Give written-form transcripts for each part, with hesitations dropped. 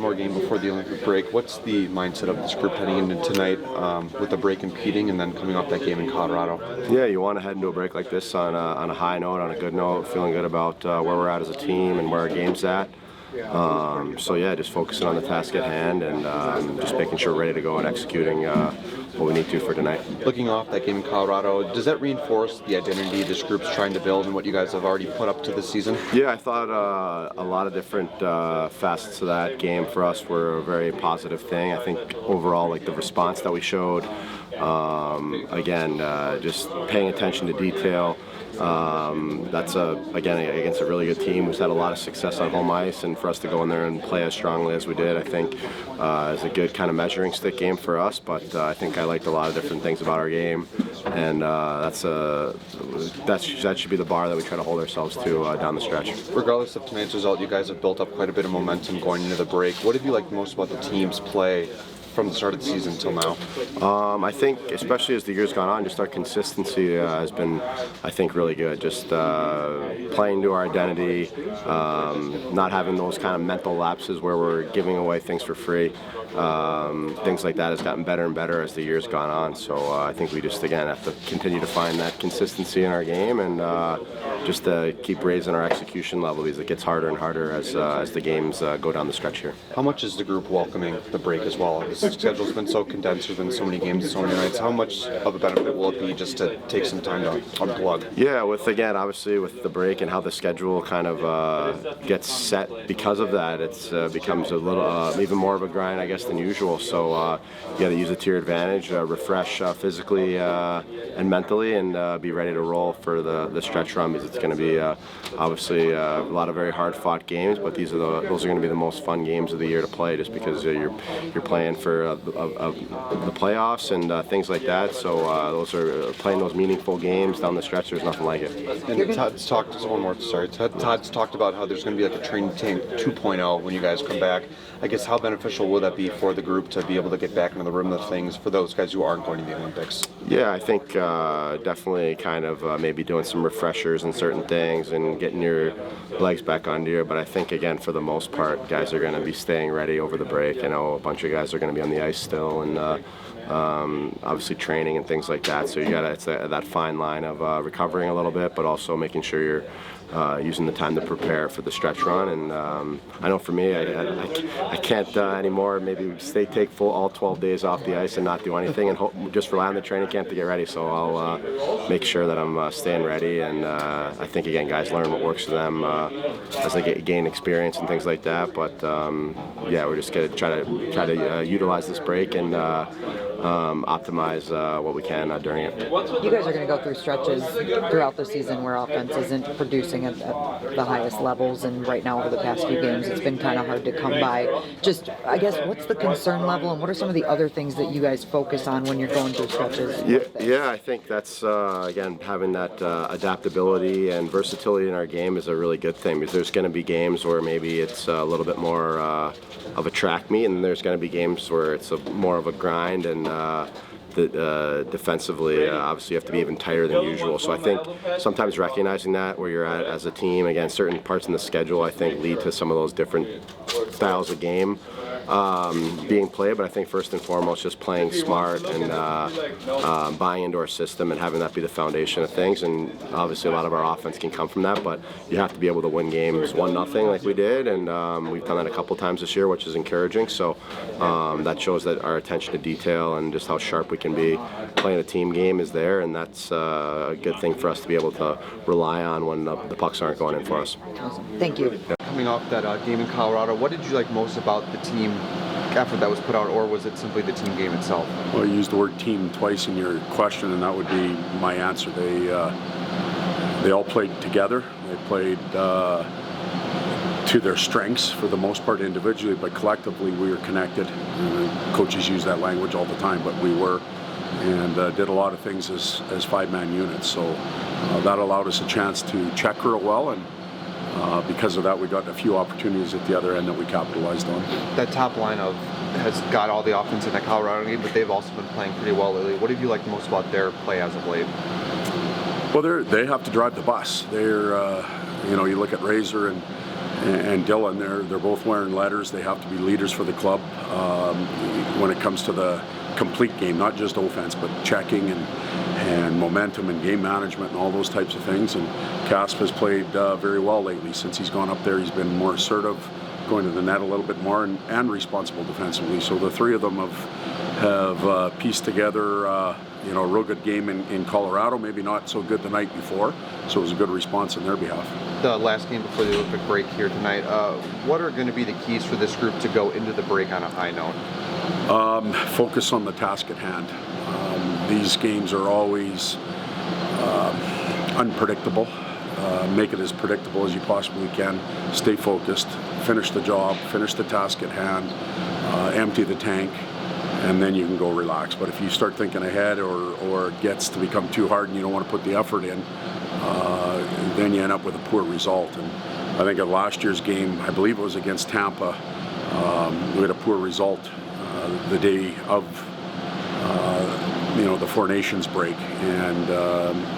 more game before the Olympic break. What's the mindset of this group heading into tonight with the break competing and then coming off that game in Colorado? Yeah, you want to head into a break like this on a high note, on a good note, feeling good about where we're at as a team and where our game's at. So yeah, just focusing on the task at hand and just making sure we're ready to go and executing what we need to for tonight. Looking off that game in Colorado, does that reinforce the identity this group's trying to build and what you guys have already put up to this season? Yeah, I thought a lot of different facets of that game for us were a very positive thing. I think overall, like the response that we showed, again, just paying attention to detail. That's again against a really good team who's had a lot of success on home ice, and for us to go in there and play as strongly as we did, I think is a good kind of measuring stick game for us. But I think I liked a lot of different things about our game, and that should be the bar that we try to hold ourselves to down the stretch. Regardless of tonight's result, you guys have built up quite a bit of momentum going into the break. What have you liked most about the team's play from the start of the season till now? I think, especially as the year's gone on, just our consistency has been, I think, really good. Just playing to our identity, not having those kind of mental lapses where we're giving away things for free. Things like that has gotten better and better as the year's gone on. So I think we just, again, have to continue to find that consistency in our game and just keep raising our execution level because it gets harder and harder as the games go down the stretch here. How much is the group welcoming the break as well? The schedule's been so condensed, there's been so many games, so many nights. How much of a benefit will it be just to take some time to unplug? Yeah, obviously with the break and how the schedule kind of gets set because of that, it becomes a little even more of a grind, I guess, than usual. So you got to use it to your advantage, refresh physically and mentally, and be ready to roll for the stretch run because it's going to be obviously a lot of very hard-fought games, but those are going to be the most fun games of the year to play just because you're playing for the playoffs and things like that. So those are playing those meaningful games down the stretch. There's nothing like it. And Todd's talked Todd's talked about how there's going to be like a training tank 2.0 when you guys come back. I guess how beneficial will that be for the group to be able to get back into the rhythm of things for those guys who aren't going to the Olympics? Yeah, I think definitely kind of maybe doing some refreshers in certain things and getting your legs back under you. But I think, again, for the most part, guys are going to be staying ready over the break. I know a bunch of guys are going to be on the ice still and obviously training and things like that. So you got that fine line of recovering a little bit, but also making sure you're using the time to prepare for the stretch run. And I know for me, I can't anymore maybe take all 12 days off the ice and not do anything and just rely on the training camp to get ready. So I'll make sure that I'm staying ready. And I think, again, guys learn what works for them as they gain experience and things like that. But yeah, we're just going to try to utilize this break and optimize what we can during it. You guys are going to go through stretches throughout the season where offense isn't producing at the highest levels, and right now over the past few games it's been kind of hard to come by. Just, I guess, what's the concern level and what are some of the other things that you guys focus on when you're going through stretches? Yeah, I think that's, again, having that adaptability and versatility in our game is a really good thing because there's going to be games where maybe it's a little bit more of a track meet, and there's going to be games where it's more of a grind, and defensively, obviously you have to be even tighter than usual. So I think sometimes recognizing that where you're at as a team, again, certain parts in the schedule I think lead to some of those different styles of game being played. But I think first and foremost, just playing smart and buying into our system and having that be the foundation of things. And obviously a lot of our offense can come from that, but you have to be able to win games 1-0 like we did, and we've done that a couple times this year, which is encouraging. So that shows that our attention to detail and just how sharp we can be playing a team game is there, and that's a good thing for us to be able to rely on when the pucks aren't going in for us. Awesome. Thank you. Coming off that game in Colorado, what did you like most about the team effort that was put out, or was it simply the team game itself? Well, you used the word team twice in your question, and that would be my answer. They all played together. They played to their strengths for the most part individually, but collectively we were connected. Coaches use that language all the time, but we were, and did a lot of things as five-man units. So that allowed us a chance to check real well, and because of that, we got a few opportunities at the other end that we capitalized on. That top line has got all the offense in that Colorado game, but they've also been playing pretty well lately. What have you liked most about their play as of late? Well, they have to drive the bus. They're, you look at Razor and Dylan, they're both wearing letters. They have to be leaders for the club when it comes to the complete game, not just offense, but checking and momentum and game management and all those types of things. And Casp has played very well lately since he's gone up there. He's been more assertive, going to the net a little bit more, and responsible defensively. So the three of them have pieced together a real good game in Colorado. Maybe not so good the night before, so it was a good response on their behalf. The last game before the Olympic break here tonight, what are going to be the keys for this group to go into the break on a high note? Focus on the task at hand. These games are always unpredictable. Make it as predictable as you possibly can. Stay focused, finish the job, finish the task at hand, empty the tank, and then you can go relax. But if you start thinking ahead or it gets to become too hard and you don't want to put the effort in, then you end up with a poor result. And I think at last year's game, I believe it was against Tampa, we had a poor result the day of the Four Nations break, and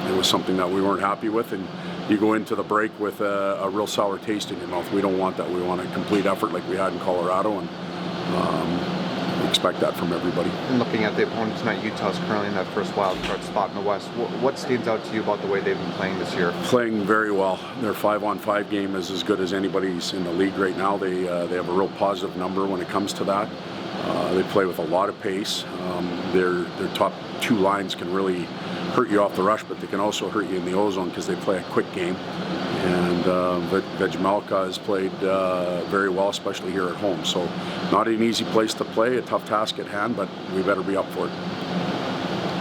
it was something that we weren't happy with. And you go into the break with a real sour taste in your mouth. We don't want that. We want a complete effort like we had in Colorado, and we expect that from everybody. And looking at the opponent tonight, Utah's currently in that first wild card spot in the West. What stands out to you about the way they've been playing this year? Playing very well. Their 5-on-5 game is as good as anybody's in the league right now. They have a real positive number when it comes to that. They play with a lot of pace. Their top two lines can really hurt you off the rush, but they can also hurt you in the O-zone because they play a quick game. And Vejmelka has played very well, especially here at home. So not an easy place to play, a tough task at hand, but we better be up for it.